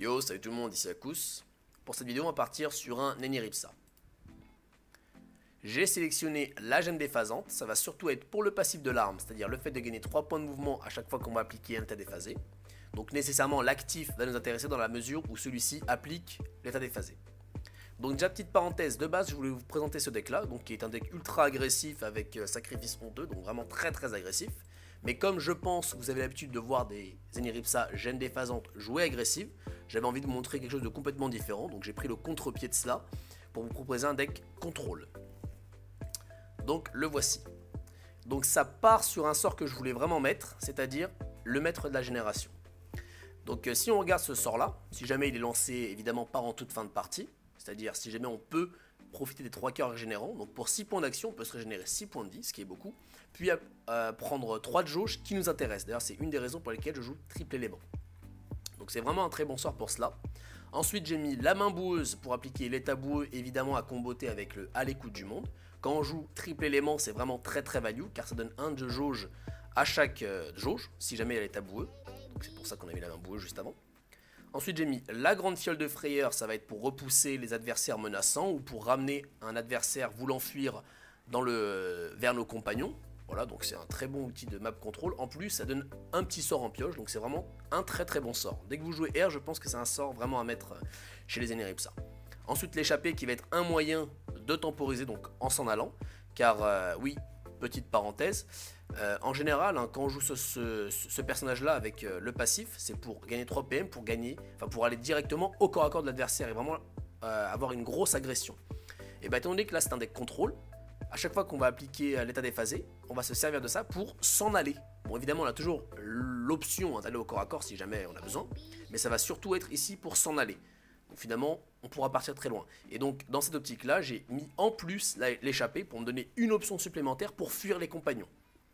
Yo, salut tout le monde, ici Akous. Pour cette vidéo, on va partir sur un Neniripsa. J'ai sélectionné la gemme déphasante, ça va surtout être pour le passif de l'arme, c'est-à-dire le fait de gagner 3 points de mouvement à chaque fois qu'on va appliquer un état déphasé. Donc nécessairement l'actif va nous intéresser dans la mesure où celui-ci applique l'état déphasé. Donc déjà petite parenthèse, de base je voulais vous présenter ce deck là, donc qui est un deck ultra agressif avec sacrifice honteux, donc vraiment très agressif. Mais comme je pense que vous avez l'habitude de voir des Neniripsa gemme déphasante jouer agressive, j'avais envie de vous montrer quelque chose de complètement différent, donc j'ai pris le contre-pied de cela pour vous proposer un deck contrôle. Donc le voici. Donc ça part sur un sort que je voulais vraiment mettre, c'est-à-dire le maître de la génération. Donc si on regarde ce sort là, si jamais il est lancé évidemment pas en toute fin de partie, c'est-à-dire si jamais on peut profiter des 3 cœurs régénérants, donc pour 6 points d'action on peut se régénérer 6 points de vie, ce qui est beaucoup, puis prendre 3 de jauge qui nous intéresse. D'ailleurs c'est une des raisons pour lesquelles je joue triple élément. Donc c'est vraiment un très bon sort pour cela. Ensuite j'ai mis la main boueuse pour appliquer l'état boueux évidemment à comboter avec le à l'écoute du monde. Quand on joue triple élément c'est vraiment très value car ça donne 1 de jauge à chaque jauge si jamais il y a l'état boueux. Donc c'est pour ça qu'on a mis la main boueuse juste avant. Ensuite j'ai mis la grande fiole de frayeur, ça va être pour repousser les adversaires menaçants ou pour ramener un adversaire voulant fuir vers nos compagnons. Voilà, donc c'est un très bon outil de map control. En plus, ça donne un petit sort en pioche, donc c'est vraiment un très bon sort. Dès que vous jouez R, je pense que c'est un sort vraiment à mettre chez les Neniripsa. Ensuite, l'échappée qui va être un moyen de temporiser, donc en s'en allant. Car, oui, petite parenthèse, en général, hein, quand on joue ce personnage-là avec le passif, c'est pour gagner 3 PM, pour aller directement au corps à corps de l'adversaire et vraiment avoir une grosse agression. Et bah, étant donné que là, c'est un deck contrôle, à chaque fois qu'on va appliquer l'état déphasé, on va se servir de ça pour s'en aller. Bon, évidemment, on a toujours l'option d'aller au corps à corps si jamais on a besoin, mais ça va surtout être ici pour s'en aller. Donc finalement, on pourra partir très loin. Et donc, dans cette optique-là, j'ai mis en plus l'échappée pour me donner une option supplémentaire pour fuir les compagnons.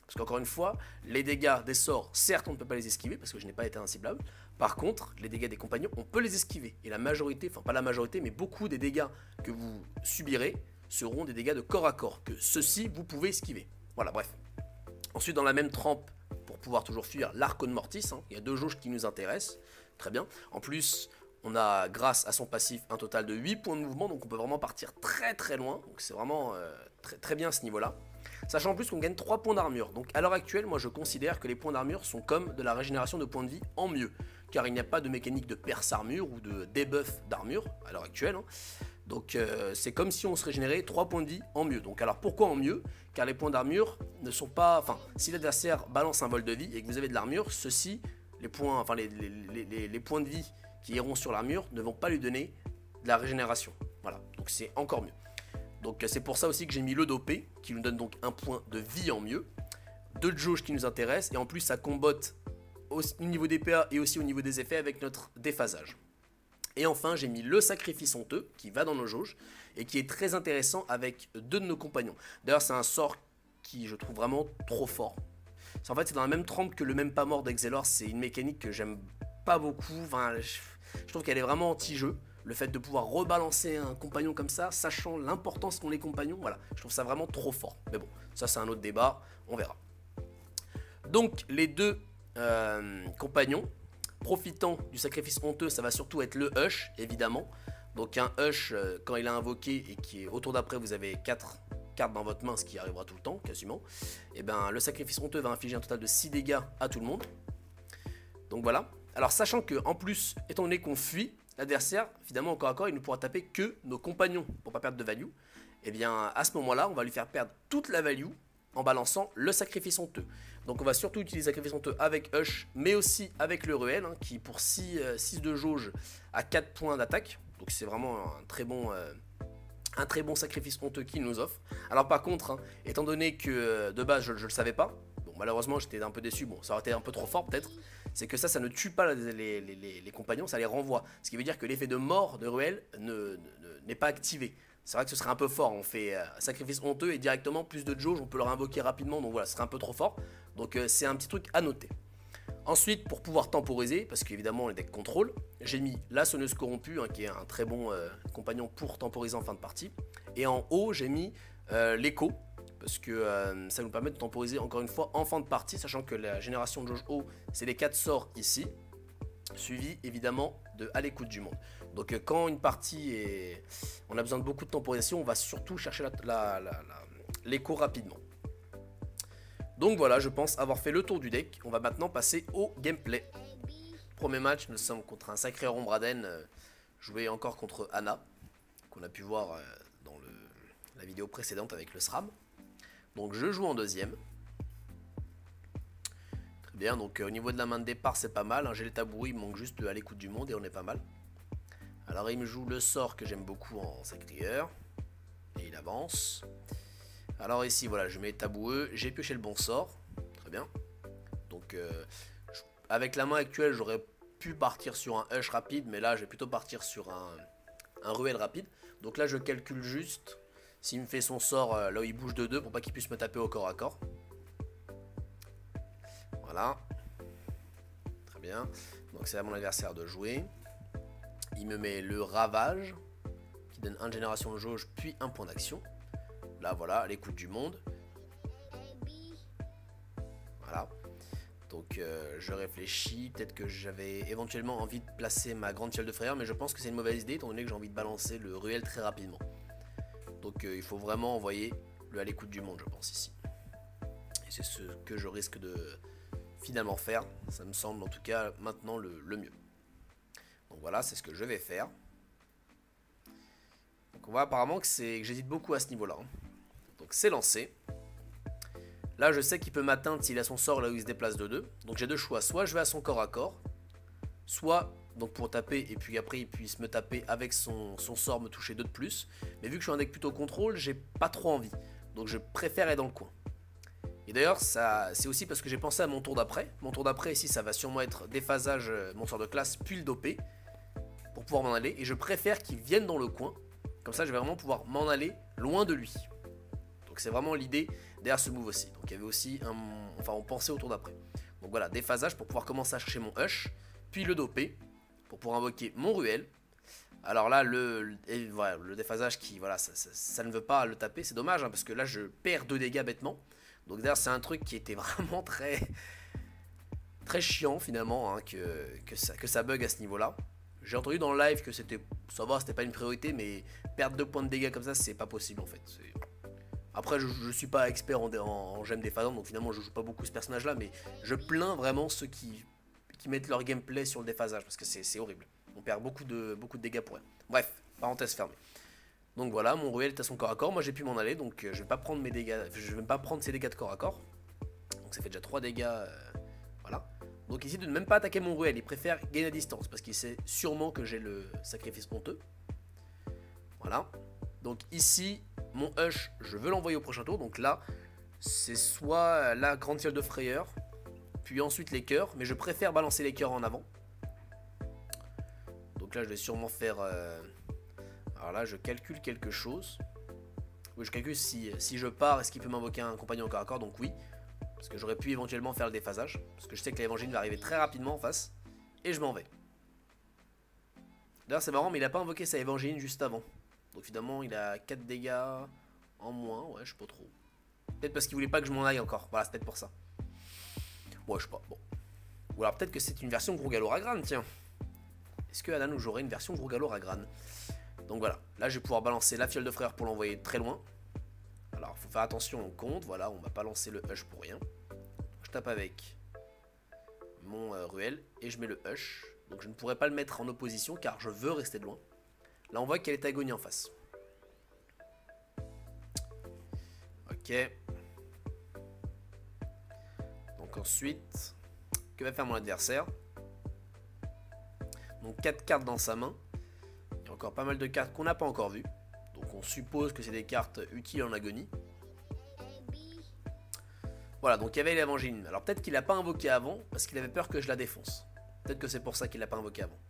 Parce qu'encore une fois, les dégâts des sorts, certes, on ne peut pas les esquiver parce que je n'ai pas été inciblable. Par contre, les dégâts des compagnons, on peut les esquiver. Et la majorité, enfin pas la majorité, mais beaucoup des dégâts que vous subirez seront des dégâts de corps à corps, que ceux-ci vous pouvez esquiver. Voilà, bref. Ensuite, dans la même trempe, pour pouvoir toujours fuir l'Archon Mortis, hein, il y a 2 jauges qui nous intéressent, très bien. En plus, on a, grâce à son passif, un total de 8 points de mouvement, donc on peut vraiment partir très loin, donc c'est vraiment très bien à ce niveau-là. Sachant en plus qu'on gagne 3 points d'armure, donc à l'heure actuelle, moi je considère que les points d'armure sont comme de la régénération de points de vie en mieux, car il n'y a pas de mécanique de perce armure ou de debuff d'armure à l'heure actuelle, hein. Donc c'est comme si on se régénérait 3 points de vie en mieux. Donc alors pourquoi en mieux? Car les points d'armure ne sont pas... Enfin, si l'adversaire balance un vol de vie et que vous avez de l'armure, ceux-ci, les points de vie qui iront sur l'armure ne vont pas lui donner de la régénération. Voilà, donc c'est encore mieux. Donc c'est pour ça aussi que j'ai mis le dopé, qui nous donne donc un point de vie en mieux. 2 de jauge qui nous intéressent, et en plus ça combote au niveau des PA et aussi au niveau des effets avec notre déphasage. Et enfin, j'ai mis le sacrifice honteux qui va dans nos jauges et qui est très intéressant avec 2 de nos compagnons. D'ailleurs, c'est un sort qui je trouve vraiment trop fort. En fait, c'est dans la même trempe que le même pas mort d'Exelor. C'est une mécanique que j'aime pas beaucoup. Enfin, je trouve qu'elle est vraiment anti-jeu. Le fait de pouvoir rebalancer un compagnon comme ça, sachant l'importance qu'ont les compagnons, voilà, je trouve ça vraiment trop fort. Mais bon, ça c'est un autre débat, on verra. Donc, les 2 compagnons, profitant du sacrifice honteux, ça va surtout être le Hush, évidemment. Donc un Hush, quand il a invoqué et qui est au tour d'après, vous avez 4 cartes dans votre main, ce qui arrivera tout le temps, quasiment. Et bien le sacrifice honteux va infliger un total de 6 dégâts à tout le monde. Donc voilà. Alors sachant que en plus, étant donné qu'on fuit, l'adversaire, finalement encore à corps, il ne pourra taper que nos compagnons pour pas perdre de value. Et bien à ce moment-là, on va lui faire perdre toute la value en balançant le sacrifice honteux. Donc on va surtout utiliser le sacrifice honteux avec Hush, mais aussi avec le Ruel, hein, qui pour 6 de jauge a 4 points d'attaque. Donc c'est vraiment un très bon sacrifice honteux qu'il nous offre. Alors par contre, hein, étant donné que de base je le savais pas, bon malheureusement j'étais un peu déçu, bon ça aurait été un peu trop fort peut-être, c'est que ça ne tue pas les compagnons, ça les renvoie. Ce qui veut dire que l'effet de mort de Ruel n'est pas activé. C'est vrai que ce serait un peu fort, on fait sacrifice honteux et directement plus de jauge, on peut le réinvoquer rapidement, donc voilà, ce serait un peu trop fort. Donc c'est un petit truc à noter. Ensuite, pour pouvoir temporiser, parce qu'évidemment les decks contrôle, j'ai mis la sonneuse corrompue, hein, qui est un très bon compagnon pour temporiser en fin de partie. Et en haut, j'ai mis l'écho, parce que ça nous permet de temporiser encore une fois en fin de partie, sachant que la génération de jauge haut, c'est les 4 sorts ici. suivi évidemment de à l'écoute du monde. Donc quand une partie est... on a besoin de beaucoup de temporisation, on va surtout chercher l'écho rapidement. Donc voilà, je pense avoir fait le tour du deck. On va maintenant passer au gameplay. Premier match, nous sommes contre un sacré Rombraden, joué encore contre Anna, qu'on a pu voir dans la vidéo précédente avec le SRAM. Donc je joue en deuxième. Très bien, donc au niveau de la main de départ, c'est pas mal. Hein. J'ai les tabous, il me manque juste à l'écoute du monde et on est pas mal. Alors il me joue le sort que j'aime beaucoup en sacrieur. Et il avance. Alors ici, voilà, je mets taboueux, j'ai pioché le bon sort. Très bien. Donc avec la main actuelle, j'aurais pu partir sur un hush rapide, mais là, je vais plutôt partir sur un ruelle rapide. Donc là, je calcule juste s'il me fait son sort là où il bouge de 2 pour pas qu'il puisse me taper au corps à corps. Voilà. Très bien. Donc c'est à mon adversaire de jouer. Il me met le ravage, qui donne 1 génération de jauge, puis un point d'action. Là, voilà, à l'écoute du monde. Voilà. Donc, je réfléchis. Peut-être que j'avais éventuellement envie de placer ma grande fiole de frayeur, mais je pense que c'est une mauvaise idée, étant donné que j'ai envie de balancer le ruelle très rapidement. Donc, il faut vraiment envoyer le à l'écoute du monde, je pense, ici. Et c'est ce que je risque de finalement faire. Ça me semble, en tout cas, maintenant le mieux. Donc, voilà, c'est ce que je vais faire. Donc, on voit apparemment que j'hésite beaucoup à ce niveau-là. Hein. Donc c'est lancé. Là je sais qu'il peut m'atteindre s'il a son sort là où il se déplace de 2. Donc j'ai deux choix. Soit je vais à son corps à corps. Soit donc pour taper et puis après il puisse me taper avec son sort, me toucher 2 de plus. Mais vu que je suis un deck plutôt contrôle, j'ai pas trop envie. Donc je préfère être dans le coin. Et d'ailleurs c'est aussi parce que j'ai pensé à mon tour d'après. Mon tour d'après ici ça va sûrement être déphasage mon sort de classe puis le dopé. Pour pouvoir m'en aller. Et je préfère qu'il vienne dans le coin. Comme ça je vais vraiment pouvoir m'en aller loin de lui. Donc c'est vraiment l'idée derrière ce move aussi. Donc il y avait aussi enfin on pensait au tour d'après. Donc voilà, déphasage pour pouvoir commencer à chercher mon hush, puis le dopé pour pouvoir invoquer mon ruelle. Alors là voilà, le déphasage qui voilà ça ne veut pas le taper, c'est dommage hein, parce que là je perds 2 dégâts bêtement. Donc d'ailleurs c'est un truc qui était vraiment très chiant finalement hein, que ça bug à ce niveau-là. J'ai entendu dans le live que c'était pas une priorité, mais perdre 2 points de dégâts comme ça c'est pas possible en fait. Après, je suis pas expert en gemme déphasante, donc finalement je joue pas beaucoup ce personnage-là, mais je plains vraiment ceux qui mettent leur gameplay sur le déphasage, parce que c'est horrible. On perd beaucoup de dégâts pour rien. Bref, parenthèse fermée. Donc voilà, mon ruelle est à son corps à corps, moi j'ai pu m'en aller, donc je vais pas prendre mes dégâts, je vais pas prendre ses dégâts de corps à corps. Donc ça fait déjà 3 dégâts, voilà. Donc ici de ne même pas attaquer mon ruelle, il préfère gagner à distance, parce qu'il sait sûrement que j'ai le sacrifice honteux. Voilà. Donc ici, mon hush, je veux l'envoyer au prochain tour. Donc là, c'est soit la grande fiole de frayeur, puis ensuite les cœurs. Mais je préfère balancer les cœurs en avant. Donc là, je vais sûrement faire... Alors là, je calcule quelque chose. Oui, je calcule si je pars, est-ce qu'il peut m'invoquer un compagnon au corps à corps. Donc oui, parce que j'aurais pu éventuellement faire le déphasage. Parce que je sais que l'évangile va arriver très rapidement en face. Et je m'en vais. D'ailleurs, c'est marrant, mais il n'a pas invoqué sa évangéline juste avant. Donc finalement il a 4 dégâts en moins, ouais je sais pas trop. Peut-être parce qu'il voulait pas que je m'en aille encore, voilà c'est peut-être pour ça. Ouais je sais pas, bon. Ou alors peut-être que c'est une version Grogalo Ragran, tiens. Est-ce que Anna nous jouerait une version Grogalo Ragran? Donc voilà, là je vais pouvoir balancer la fiole de frère pour l'envoyer très loin. Alors il faut faire attention, on compte, voilà, on va pas lancer le hush pour rien. Je tape avec mon ruelle et je mets le hush. Donc je ne pourrais pas le mettre en opposition car je veux rester de loin. Là on voit qu'elle est agonie en face. Ok. Donc ensuite, que va faire mon adversaire? Donc 4 cartes dans sa main. Il y a encore pas mal de cartes qu'on n'a pas encore vues. Donc on suppose que c'est des cartes utiles en agonie. Voilà, donc il y avait l'évangéline. Alors peut-être qu'il n'a pas invoqué avant parce qu'il avait peur que je la défonce. Peut-être que c'est pour ça qu'il l'a pas invoqué avant.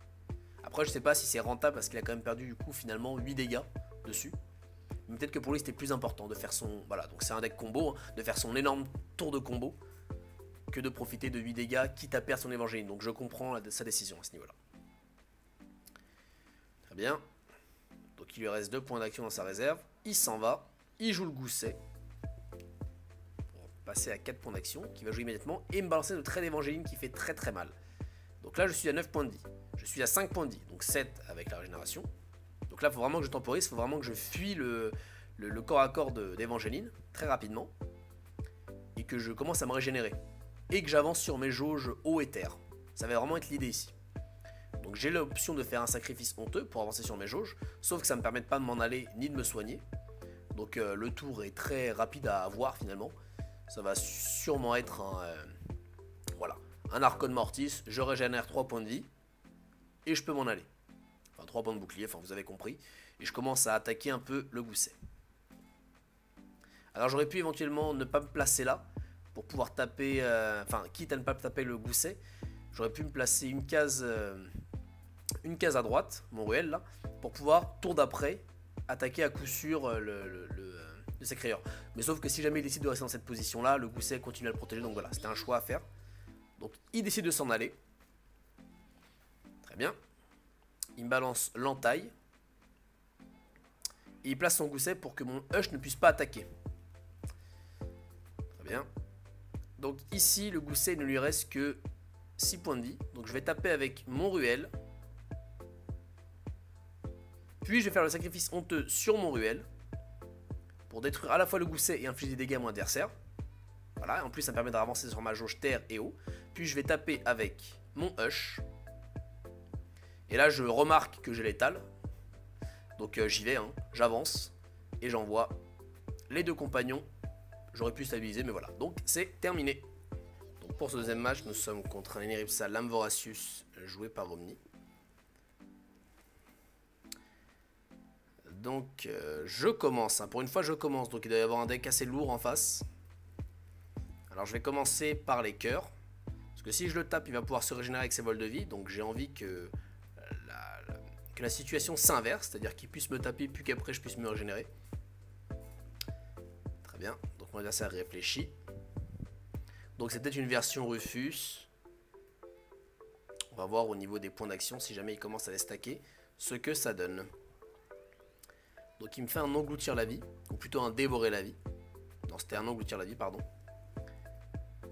Après je sais pas si c'est rentable parce qu'il a quand même perdu du coup finalement 8 dégâts dessus. Mais peut-être que pour lui c'était plus important de faire son... Voilà, donc c'est un deck combo, hein, de faire son énorme tour de combo que de profiter de 8 dégâts quitte à perdre son évangéline. Donc je comprends sa décision à ce niveau-là. Très bien. Donc il lui reste 2 points d'action dans sa réserve. Il s'en va. Il joue le gousset. Pour passer à 4 points d'action. Qui va jouer immédiatement. Et me balancer de trait d'évangéline qui fait très très mal. Donc Donc là je suis à 9 points de vie. Je suis à 5 points de vie, donc 7 avec la régénération. Donc là il faut vraiment que je temporise, il faut vraiment que je fuis le corps à corps d'Evangeline très rapidement. Et que je commence à me régénérer. Et que j'avance sur mes jauges eau et terre. Ça va vraiment être l'idée ici. Donc j'ai l'option de faire un sacrifice honteux pour avancer sur mes jauges. Sauf que ça ne me permet pas de m'en aller ni de me soigner. Donc le tour est très rapide à avoir finalement. Ça va sûrement être un Archon Mortis. Je régénère 3 points de vie. Et je peux m'en aller. Enfin 3 points de bouclier, enfin vous avez compris. Et je commence à attaquer un peu le gousset. Alors j'aurais pu éventuellement ne pas me placer là. Pour pouvoir taper, quitte à ne pas taper le gousset. J'aurais pu me placer une case à droite, mon ruelle là. Pour pouvoir, tour d'après, attaquer à coup sûr le Sacreur. Mais sauf que si jamais il décide de rester dans cette position là, le gousset continue à le protéger. Donc voilà, c'était un choix à faire. Donc il décide de s'en aller. Très bien. Il me balance l'entaille. Et il place son gousset pour que mon Hush ne puisse pas attaquer. Très bien. Donc ici, le gousset ne lui reste que 6 points de vie. Donc je vais taper avec mon ruelle. Puis je vais faire le sacrifice honteux sur mon ruelle. Pour détruire à la fois le gousset et infliger des dégâts à mon adversaire. Voilà, en plus ça me permet d'avancer sur ma jauge terre et eau. Puis je vais taper avec mon Hush. Et là je remarque que j'ai l'étal. Donc j'y vais, j'avance. Et j'envoie les deux compagnons. J'aurais pu stabiliser, mais voilà. Donc c'est terminé. Donc pour ce deuxième match, nous sommes contre un Eneripsa Lamvoratius joué par Omni. Donc je commence. Pour une fois, je commence. Donc il doit y avoir un deck assez lourd en face. Alors je vais commencer par les cœurs. Parce que si je le tape, il va pouvoir se régénérer avec ses vols de vie. Donc j'ai envie que la situation s'inverse. C'est-à-dire qu'il puisse me taper, puis qu'après je puisse me régénérer. Très bien. Donc mon adversaire réfléchit. Donc c'est peut-être une version Rufus. On va voir au niveau des points d'action, si jamais il commence à les stacker, ce que ça donne. Donc il me fait un engloutir la vie, ou plutôt un dévorer la vie. Non, c'était un engloutir la vie, pardon.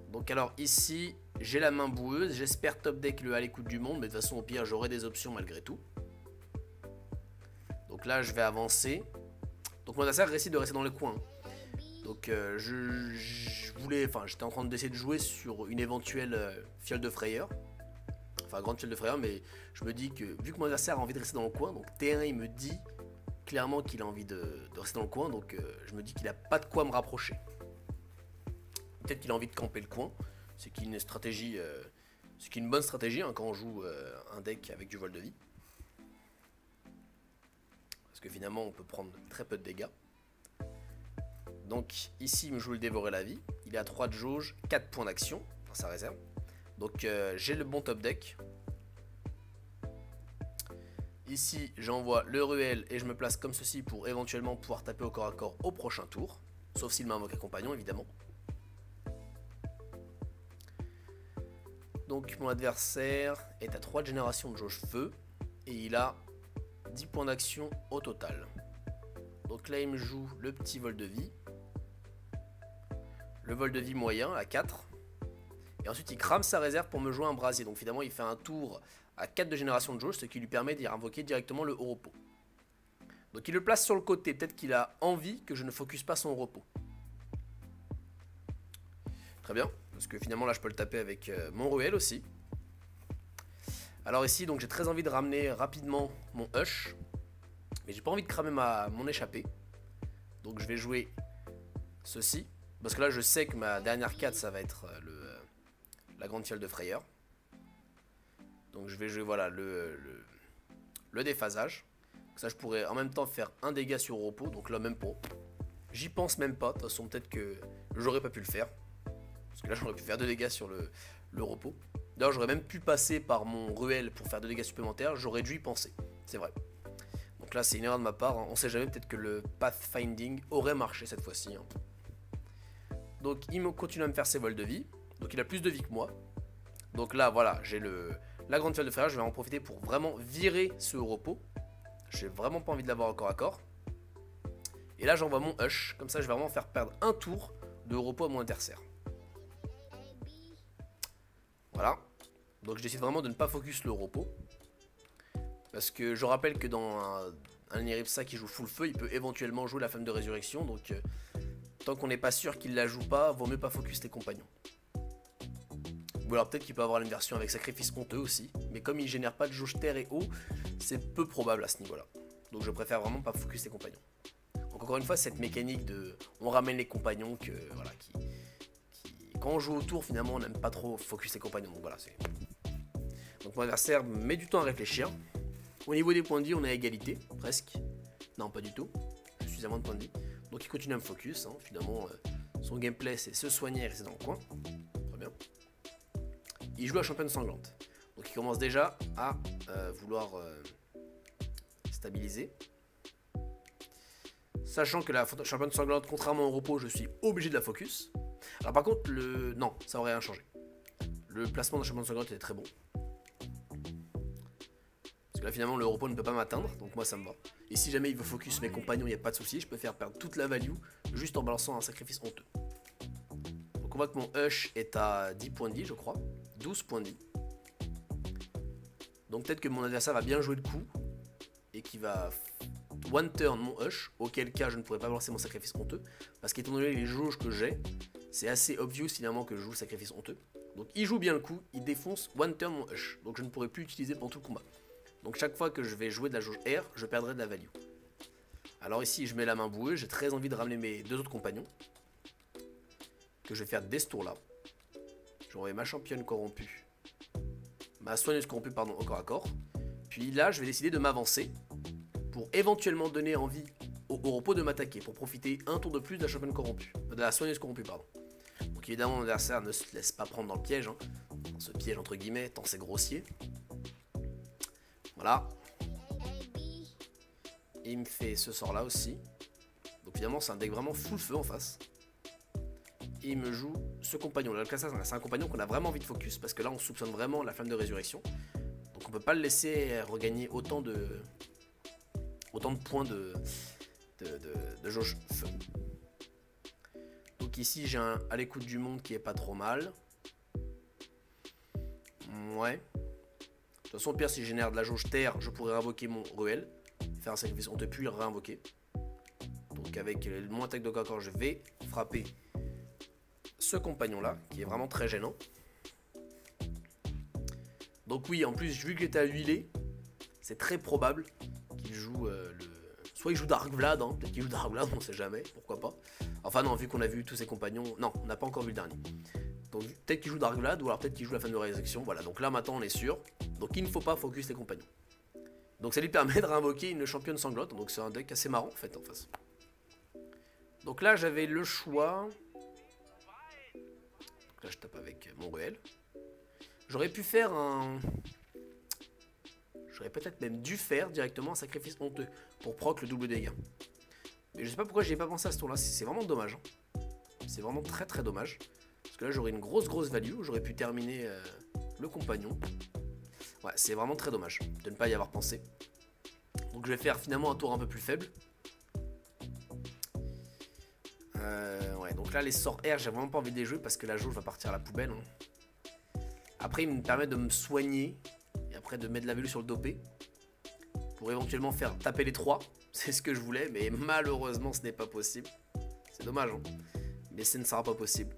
Donc alors ici, j'ai la main boueuse. J'espère top deck le à l'écoute du monde, mais de toute façon au pire j'aurai des options malgré tout. Donc là je vais avancer. Donc mon adversaire décide de rester dans le coin. Donc j'étais en train d'essayer de jouer sur une éventuelle fiole de frayeur. Enfin grande fiole de frayeur, mais je me dis que vu que mon adversaire a envie de rester dans le coin, donc T1 il me dit clairement qu'il a envie de rester dans le coin, donc je me dis qu'il n'a pas de quoi me rapprocher. Peut-être qu'il a envie de camper le coin, c'est qu'une stratégie, c'est une bonne stratégie quand on joue un deck avec du vol de vie. Parce que finalement on peut prendre très peu de dégâts. Donc ici il me joue le dévorer la vie, il est à 3 de jauge, 4 points d'action dans sa réserve. Donc j'ai le bon top deck. Ici j'envoie le ruelle et je me place comme ceci pour éventuellement pouvoir taper au corps à corps au prochain tour. Sauf s'il m'a invoqué compagnon évidemment. Donc mon adversaire est à 3 de génération de jauge feu. Et il a 10 points d'action au total. Donc là il me joue le petit vol de vie. Le vol de vie moyen à 4. Et ensuite il crame sa réserve pour me jouer un brasier. Donc finalement il fait un tour à 4 de génération de jauge, ce qui lui permet d'y invoquer directement le haut repos. Donc il le place sur le côté, peut-être qu'il a envie que je ne focus pas son repos. Très bien, parce que finalement là je peux le taper avec mon ruelle aussi. Alors ici donc j'ai très envie de ramener rapidement mon Hush. Mais j'ai pas envie de cramer mon échappée. Donc je vais jouer ceci. Parce que là je sais que ma dernière 4 ça va être la grande fiole de frayeur. Donc je vais jouer voilà le déphasage. Ça je pourrais en même temps faire un dégât sur repos. Donc là même pas. J'y pense même pas. De toute façon peut-être que j'aurais pas pu le faire. Parce que là j'aurais pu faire 2 dégâts sur le repos. D'ailleurs j'aurais même pu passer par mon ruelle pour faire 2 dégâts supplémentaires. J'aurais dû y penser. C'est vrai. Donc là c'est une erreur de ma part. On sait jamais, peut-être que le pathfinding aurait marché cette fois-ci. Donc il continue à me faire ses vols de vie. Donc il a plus de vie que moi. Donc là voilà j'ai la grande fiole de frayeur. Je vais en profiter pour vraiment virer ce repos. J'ai vraiment pas envie de l'avoir au corps à corps. Et là j'envoie mon Hush. Comme ça je vais vraiment faire perdre un tour de repos à mon adversaire. Voilà. Donc je décide vraiment de ne pas focus le repos. Parce que je rappelle que dans un Iripsa qui joue full feu, il peut éventuellement jouer la flamme de résurrection. Donc tant qu'on n'est pas sûr qu'il la joue pas, vaut mieux pas focus les compagnons. Ou alors peut-être qu'il peut avoir une version avec sacrifice honteux aussi. Mais comme il génère pas de jauge terre et eau, c'est peu probable à ce niveau-là. Donc je préfère vraiment pas focus les compagnons. Donc encore une fois, cette mécanique de on ramène les compagnons que voilà, quand on joue au tour, finalement, on n'aime pas trop focus les compagnons. Donc voilà, c'est. Donc mon adversaire met du temps à réfléchir. Au niveau des points de vie, on est à égalité, presque. Non, pas du tout. Je suis à moins de points de vie. Donc il continue à me focus. Hein. Finalement, son gameplay, c'est se soigner et rester dans le coin. Très bien. Il joue la championne sanglante. Donc il commence déjà à vouloir stabiliser. Sachant que la championne sanglante, contrairement au repos, je suis obligé de la focus. Alors par contre, non, ça aurait rien changé. Le placement de la championne sanglante était très bon. Parce que là finalement le repos ne peut pas m'atteindre, donc moi ça me va. Et si jamais il veut focus mes compagnons, il n'y a pas de souci, je peux faire perdre toute la value juste en balançant un sacrifice honteux. Donc on voit que mon Hush est à 10 points de vie, je crois. 12 points de vie. Donc peut-être que mon adversaire va bien jouer le coup et qu'il va one turn mon Hush, auquel cas je ne pourrais pas balancer mon sacrifice honteux. Parce qu'étant donné les jauges que j'ai, c'est assez obvious finalement que je joue le sacrifice honteux. Donc il joue bien le coup, il défonce one turn mon Hush. Donc je ne pourrai plus l'utiliser pendant tout le combat. Donc chaque fois que je vais jouer de la jauge R, je perdrai de la value. Alors ici je mets la main boueuse, j'ai très envie de ramener mes deux autres compagnons. Que je vais faire dès ce tour là. Je vais envoyer ma championne corrompue. Ma soigneuse corrompue pardon, au corps à corps. Puis là je vais décider de m'avancer. Pour éventuellement donner envie au repos de m'attaquer. Pour profiter un tour de plus de la championne corrompue. De la soigneuse corrompue pardon. Donc évidemment mon adversaire ne se laisse pas prendre dans le piège. Hein. Dans ce piège entre guillemets, tant c'est grossier. Voilà. Et il me fait ce sort là aussi. Donc évidemment c'est un deck vraiment full feu en face. Et il me joue ce compagnon. Là c'est un compagnon qu'on a vraiment envie de focus. Parce que là on soupçonne vraiment la flamme de résurrection. Donc on peut pas le laisser regagner autant de points de jauge feu. Donc ici j'ai un à l'écoute du monde qui est pas trop mal. Ouais. De toute façon, au pire, si je génère de la jauge terre, je pourrais réinvoquer mon Ruel. Faire un sacrifice, on ne peut plus le réinvoquer. Donc, avec mon attaque de corps, je vais frapper ce compagnon-là, qui est vraiment très gênant. Donc, oui, en plus, vu qu'il était à huiler, c'est très probable qu'il joue soit il joue Dark Vlad, hein, peut-être qu'il joue Dark Vlad, on ne sait jamais, pourquoi pas. Enfin, non, vu qu'on a vu tous ses compagnons. Non, on n'a pas encore vu le dernier. Donc peut-être qu'il joue Dark Vlad ou alors peut-être qu'il joue la flamme de résurrection. Voilà, donc là maintenant on est sûr. Donc il ne faut pas focus les compagnons. Donc ça lui permet de réinvoquer une championne sanglote. Donc c'est un deck assez marrant en fait en face. Donc là j'avais le choix. Donc là je tape avec mon Ruel. J'aurais pu faire un. J'aurais peut-être même dû faire directement un sacrifice honteux pour proc le double dégâts. Mais je sais pas pourquoi j'y ai pas pensé à ce tour là. C'est vraiment dommage. Hein. C'est vraiment très très dommage. Parce que là j'aurais une grosse value, j'aurais pu terminer le compagnon. Ouais, c'est vraiment très dommage de ne pas y avoir pensé. Donc je vais faire finalement un tour un peu plus faible. Ouais, donc là les sorts R, j'ai vraiment pas envie de les jouer parce que la jauge va partir à la poubelle. Hein. Après il me permet de me soigner et après de mettre de la value sur le dopé. Pour éventuellement faire taper les 3. C'est ce que je voulais, mais malheureusement ce n'est pas possible. C'est dommage, hein. Mais ce ne sera pas possible.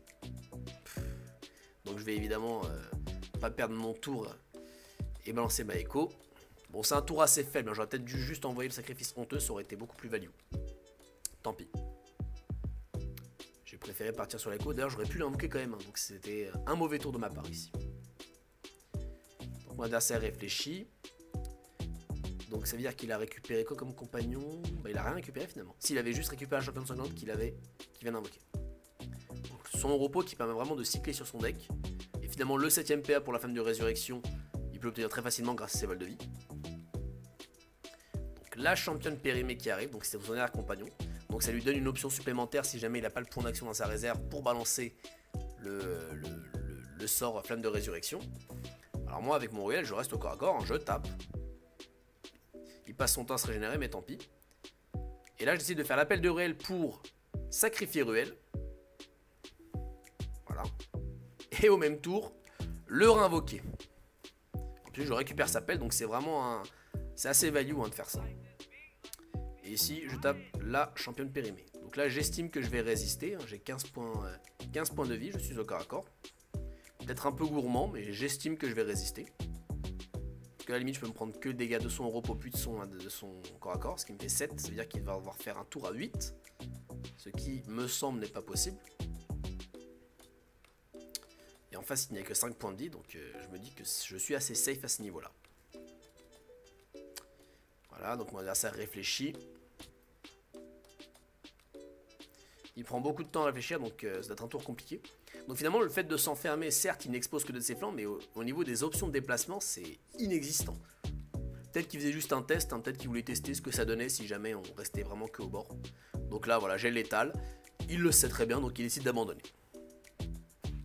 Donc je vais évidemment pas perdre mon tour et balancer ma écho. Bon c'est un tour assez faible, hein. J'aurais peut-être dû juste envoyer le sacrifice honteux, ça aurait été beaucoup plus value. Tant pis. J'ai préféré partir sur l'écho, d'ailleurs j'aurais pu l'invoquer quand même, hein. Donc c'était un mauvais tour de ma part ici. Donc mon adversaire réfléchit. Donc ça veut dire qu'il a récupéré quoi comme compagnon? Bah il a rien récupéré finalement. S'il avait juste récupéré la championne sanglante qu'il vient d'invoquer. Son repos qui permet vraiment de cycler sur son deck. Et finalement le 7ème PA pour la flamme de résurrection, il peut l'obtenir très facilement grâce à ses balles de vie. Donc la championne périmée qui arrive, donc c'est son dernier compagnon. Donc ça lui donne une option supplémentaire si jamais il n'a pas le point d'action dans sa réserve pour balancer le sort flamme de résurrection. Alors moi avec mon Ruel je reste au corps à corps, hein, je tape. Il passe son temps à se régénérer mais tant pis. Et là je décide de faire l'appel de Ruel pour sacrifier Ruel. Voilà. Et au même tour, le réinvoquer. je récupère sa pelle, donc c'est vraiment c'est assez value de faire ça. Et ici, je tape la championne périmée. Donc là, j'estime que je vais résister. J'ai 15 points de vie, je suis au corps à corps. Peut-être un peu gourmand, mais j'estime que je vais résister. Parce qu'à la limite, je peux me prendre que le dégât de son repos puis de son corps à corps, ce qui me fait 7. Ça veut dire qu'il va devoir faire un tour à 8. Ce qui, me semble, n'est pas possible. Et en face, il n'y a que 5 points de vie, donc je me dis que je suis assez safe à ce niveau-là. Voilà, donc mon adversaire réfléchit. Il prend beaucoup de temps à réfléchir, donc ça doit être un tour compliqué. Donc finalement, le fait de s'enfermer, certes, il n'expose que de ses flancs, mais au niveau des options de déplacement, c'est inexistant. Peut-être qu'il faisait juste un test, hein, peut-être qu'il voulait tester ce que ça donnait si jamais on restait vraiment que au bord. Donc là, voilà, j'ai le létal. Il le sait très bien, donc il décide d'abandonner.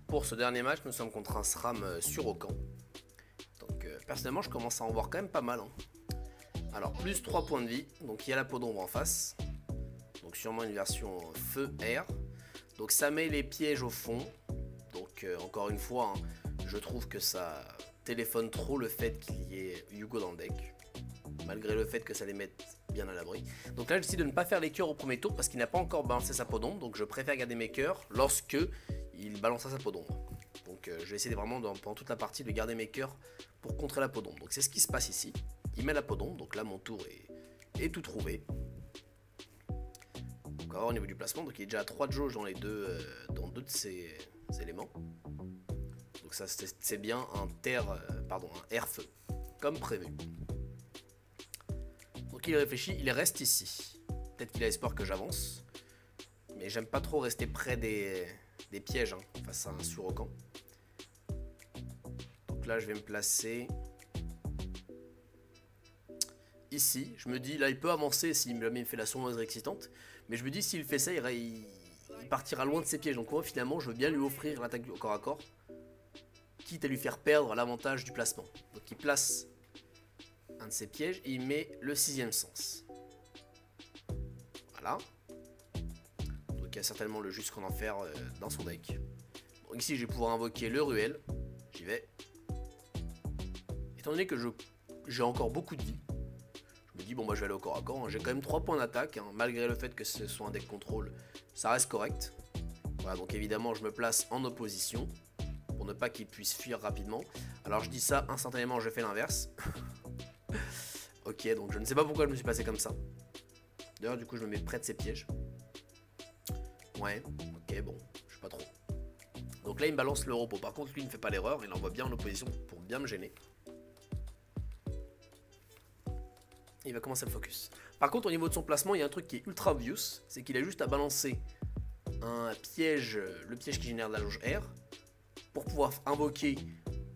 Pour ce dernier match, nous sommes contre un SRAM sur Okan. Donc personnellement, je commence à en voir quand même pas mal. Hein. Alors, plus 3 points de vie, donc il y a la peau d'ombre en face. Donc sûrement une version feu-air. Donc ça met les pièges au fond. Donc encore une fois, hein, je trouve que ça téléphone trop le fait qu'il y ait Hugo dans le deck. Malgré le fait que ça les mette bien à l'abri. Donc là, je décide de ne pas faire les cœurs au premier tour parce qu'il n'a pas encore balancé sa peau d'ombre. Donc je préfère garder mes cœurs lorsque il balancera sa peau d'ombre. Donc je vais essayer vraiment pendant toute la partie de garder mes cœurs pour contrer la peau d'ombre. Donc c'est ce qui se passe ici. Il met la peau d'ombre. Donc là, mon tour est tout trouvé. Donc au niveau du placement, donc il est déjà à 3 de jauge dans deux de ces éléments. Donc ça c'est bien un air-feu, comme prévu. Donc il réfléchit, il reste ici. Peut-être qu'il a espoir que j'avance. Mais j'aime pas trop rester près des pièges face à un Surokan. Donc là je vais me placer ici. Je me dis, là il peut avancer s'il me fait la sournoise excitante. Mais je me dis, s'il fait ça, il partira loin de ses pièges. Donc moi, finalement, je veux bien lui offrir l'attaque au corps à corps. Quitte à lui faire perdre l'avantage du placement. Donc il place un de ses pièges et il met le 6e sens. Voilà. Donc il y a certainement le jusqu'en enfer dans son deck. Donc ici, je vais pouvoir invoquer le Ruel. J'y vais. Étant donné que j'ai encore beaucoup de vie. Je me dis, bon, moi je vais aller au corps à corps. J'ai quand même 3 points d'attaque, malgré le fait que ce soit un deck contrôle, ça reste correct. Voilà, donc évidemment, je me place en opposition pour ne pas qu'il puisse fuir rapidement. Alors je dis ça, instantanément, je fais l'inverse. Ok, donc je ne sais pas pourquoi je me suis passé comme ça. D'ailleurs, du coup, je me mets près de ses pièges. Ouais, ok, bon, je sais pas trop. Donc là, il me balance le repos. Par contre, lui, il ne fait pas l'erreur, il envoie bien en opposition pour bien me gêner. Il va commencer à le focus. Par contre, au niveau de son placement, il y a un truc qui est ultra obvious, c'est qu'il a juste à balancer un piège, le piège qui génère de la jauge R, pour pouvoir invoquer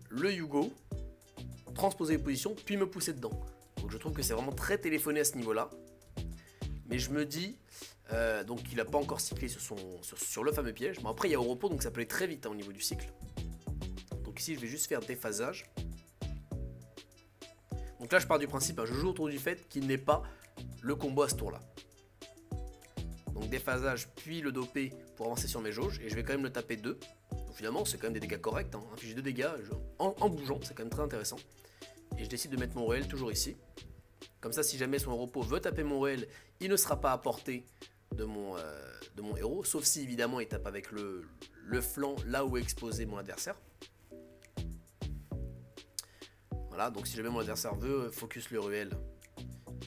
le Hugo, transposer les positions, puis me pousser dedans. Donc je trouve que c'est vraiment très téléphoné à ce niveau-là. Mais je me dis, donc il n'a pas encore cyclé sur le fameux piège. Bon, après, il y a au repos, donc ça peut aller très vite au niveau du cycle. Donc ici, je vais juste faire déphasage. Donc là, je pars du principe, je joue autour du fait qu'il n'ait pas le combo à ce tour-là. Donc déphasage, puis le dopé pour avancer sur mes jauges. Et je vais quand même le taper 2. Donc finalement, c'est quand même des dégâts corrects. Infliger 2 dégâts en bougeant, c'est quand même très intéressant. Et je décide de mettre mon réel toujours ici. Comme ça, si jamais son repos veut taper mon réel, il ne sera pas à portée de mon héros. Sauf si, évidemment, il tape avec le flanc là où est exposé mon adversaire. Voilà, donc si jamais mon adversaire veut focus le Ruel,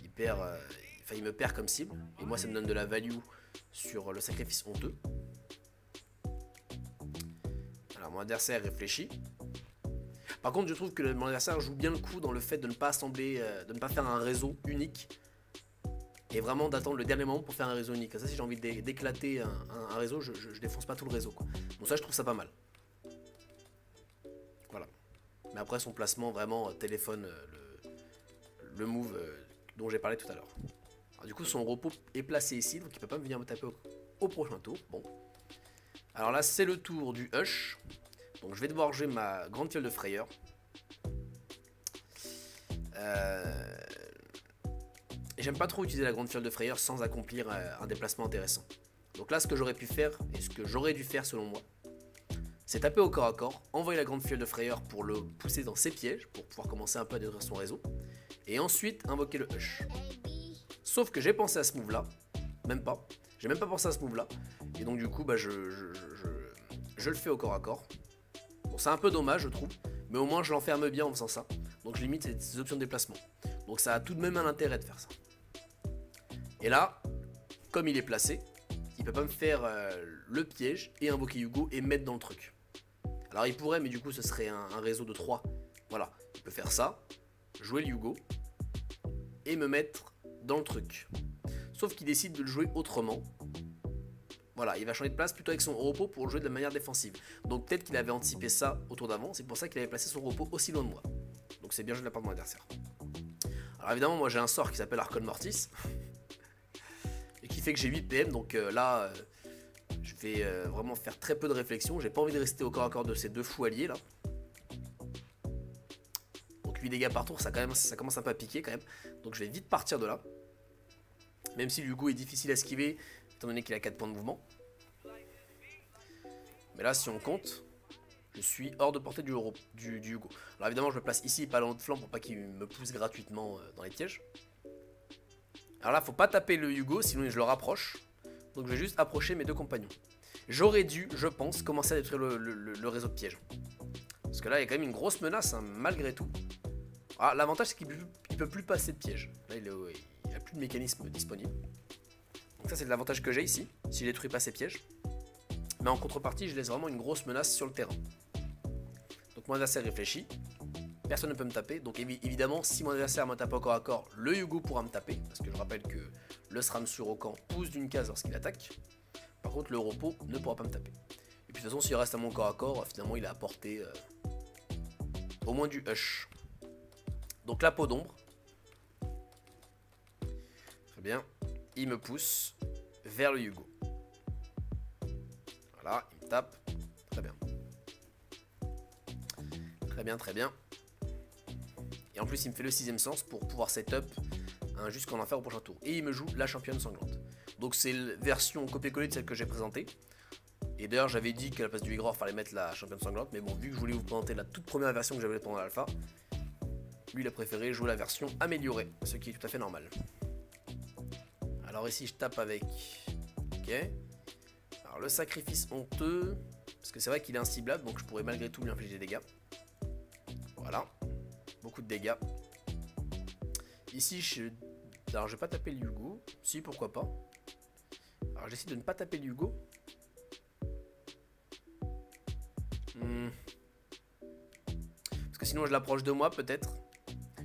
il me perd comme cible. Et moi, ça me donne de la value sur le sacrifice honteux. Alors, mon adversaire réfléchit. Par contre, je trouve que mon adversaire joue bien le coup dans le fait de ne pas assembler, de ne pas faire un réseau unique. Et vraiment d'attendre le dernier moment pour faire un réseau unique. Ça, si j'ai envie d'éclater un réseau, je défonce pas tout le réseau, quoi. Donc ça, je trouve ça pas mal. Voilà. Mais après, son placement vraiment téléphone le move dont j'ai parlé tout à l'heure. Du coup, son repos est placé ici, donc il peut pas venir me taper au prochain tour. Bon. Alors là, c'est le tour du Hush. Donc je vais devoir jouer ma grande fiole de frayeur. Et j'aime pas trop utiliser la grande fiole de frayeur sans accomplir un déplacement intéressant. Donc là, ce que j'aurais pu faire, et ce que j'aurais dû faire selon moi, c'est taper au corps à corps, envoyer la grande fiole de frayeur pour le pousser dans ses pièges, pour pouvoir commencer un peu à détruire son réseau, et ensuite invoquer le hush. Sauf que j'ai pensé à ce move là, même pas, j'ai même pas pensé à ce move là, et donc du coup bah, je le fais au corps à corps. Bon, c'est un peu dommage je trouve, mais au moins je l'enferme bien en faisant ça, donc je limite ces options de déplacement. Donc ça a tout de même un intérêt de faire ça. Et là, comme il est placé, il peut pas me faire le piège et invoquer Hugo et mettre dans le truc. Alors il pourrait, mais du coup ce serait un réseau de 3. Voilà, il peut faire ça, jouer le Hugo et me mettre dans le truc. Sauf qu'il décide de le jouer autrement. Voilà, il va changer de place plutôt avec son repos pour le jouer de la manière défensive. Donc peut-être qu'il avait anticipé ça au tour d'avant, c'est pour ça qu'il avait placé son repos aussi loin de moi. Donc c'est bien joué de la part de mon adversaire. Alors évidemment, moi j'ai un sort qui s'appelle Archon Mortis. Et qui fait que j'ai 8 PM, donc là, je vais vraiment faire très peu de réflexion. J'ai pas envie de rester au corps à corps de ces deux fous alliés là. Donc 8 dégâts par tour, ça commence un peu à piquer quand même. Donc je vais vite partir de là. Même si Hugo est difficile à esquiver, étant donné qu'il a 4 points de mouvement. Mais là, si on compte, je suis hors de portée du Hugo. Alors évidemment, je me place ici, pas dans l'autre flanc, pour pas qu'il me pousse gratuitement dans les pièges. Alors là, faut pas taper le Hugo, sinon je le rapproche. Donc je vais juste approcher mes deux compagnons. J'aurais dû, je pense, commencer à détruire le réseau de pièges. Parce que là, il y a quand même une grosse menace, hein, malgré tout. Ah, l'avantage, c'est qu'il peut plus passer de pièges. Là, il a plus de mécanisme disponible. Donc ça, c'est de l'avantage que j'ai ici, si je détruis pas ces pièges. Mais en contrepartie, je laisse vraiment une grosse menace sur le terrain. Donc mon adversaire réfléchit. Personne ne peut me taper, donc évidemment, si mon adversaire me tape au corps à corps, le Hugo pourra me taper, parce que je rappelle que le SRAM sur Okan pousse d'une case lorsqu'il attaque. Par contre, le repos ne pourra pas me taper. Et puis de toute façon, s'il reste à mon corps à corps, finalement, il a apporté au moins du hush. Donc la peau d'ombre. Très bien. Il me pousse vers le Hugo. Voilà, il me tape. Très bien. Très bien, très bien. Et en plus, il me fait le 6ème sens pour pouvoir setup jusqu'en enfer au prochain tour. Et il me joue la championne sanglante. Donc c'est la version copier-coller de celle que j'ai présentée. Et d'ailleurs, j'avais dit qu'à la place du Igror, il fallait mettre la championne sanglante. Mais bon, vu que je voulais vous présenter la toute première version que j'avais pendant l'alpha, lui, il a préféré jouer la version améliorée, ce qui est tout à fait normal. Alors ici, je tape avec... Ok. Alors le sacrifice honteux, parce que c'est vrai qu'il est inciblable, donc je pourrais malgré tout lui infliger des dégâts. Voilà. Beaucoup de dégâts. Ici, alors je vais pas taper le Hugo. Si, pourquoi pas. Alors j'essaie de ne pas taper le Hugo. Parce que sinon je l'approche de moi peut-être.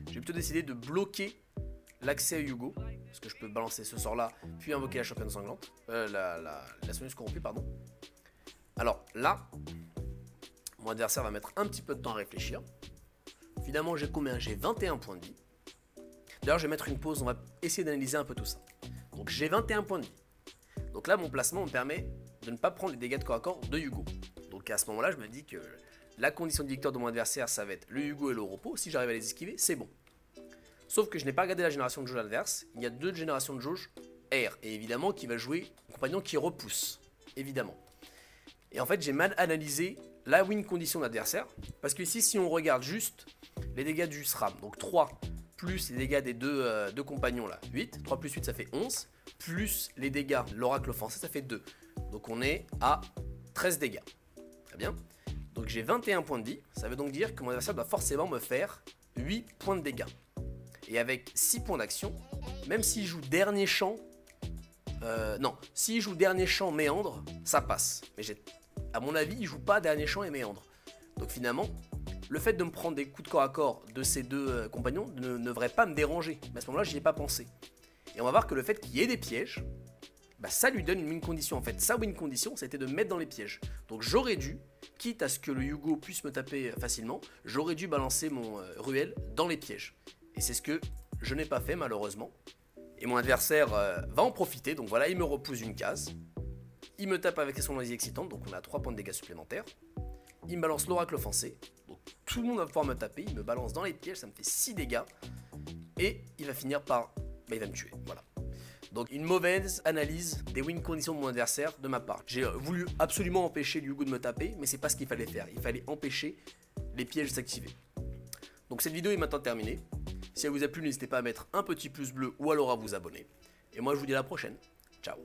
J'ai plutôt décidé de bloquer l'accès à Hugo. Parce que je peux balancer ce sort là, puis invoquer la championne sanglante. La sonneuse corrompue, pardon. Alors là, mon adversaire va mettre un petit peu de temps à réfléchir. Finalement, j'ai combien? J'ai 21 points de vie. D'ailleurs, je vais mettre une pause, on va essayer d'analyser un peu tout ça. Donc j'ai 21 points de vie. Donc là, mon placement me permet de ne pas prendre les dégâts de corps à corps de Hugo. Donc à ce moment-là, je me dis que la condition de victoire de mon adversaire, ça va être le Hugo et le repos. Si j'arrive à les esquiver, c'est bon. Sauf que je n'ai pas regardé la génération de jauge adverse. Il y a 2 générations de jauge R. Et évidemment, qui va jouer un compagnon qui repousse. Évidemment. Et en fait, j'ai mal analysé la win condition d'adversaire. Parce que ici, si on regarde juste les dégâts du SRAM, donc 3 plus les dégâts des deux compagnons là, 8. 3 plus 8, ça fait 11. Plus les dégâts de l'oracle offensé, ça fait 2. Donc on est à 13 dégâts. Très bien. Donc j'ai 21 points de vie. Ça veut donc dire que mon adversaire doit forcément me faire 8 points de dégâts. Et avec 6 points d'action, même s'il joue dernier champ, non, s'il joue dernier champ méandre, ça passe. Mais à mon avis, il joue pas dernier champ et méandre. Donc finalement, le fait de me prendre des coups de corps à corps de ces deux compagnons ne devrait pas me déranger. Mais à ce moment-là, j'y ai pas pensé. Et on va voir que le fait qu'il y ait des pièges, bah ça lui donne une win condition. En fait, sa win condition, c'était de me mettre dans les pièges. Donc j'aurais dû, quitte à ce que le Hugo puisse me taper facilement, j'aurais dû balancer mon Ruel dans les pièges. Et c'est ce que je n'ai pas fait malheureusement. Et mon adversaire va en profiter. Donc voilà, il me repousse une case. Il me tape avec son laser excitante. Donc on a 3 points de dégâts supplémentaires. Il me balance l'oracle offensé. Donc tout le monde va pouvoir me taper. Il me balance dans les pièges. Ça me fait 6 dégâts. Et il va finir par... Bah, il va me tuer. Voilà. Donc une mauvaise analyse des win conditions de mon adversaire de ma part. J'ai voulu absolument empêcher Liu Gu de me taper, mais c'est pas ce qu'il fallait faire. Il fallait empêcher les pièges de s'activer. Donc cette vidéo est maintenant terminée. Si elle vous a plu, n'hésitez pas à mettre un petit pouce bleu ou alors à vous abonner. Et moi je vous dis à la prochaine. Ciao.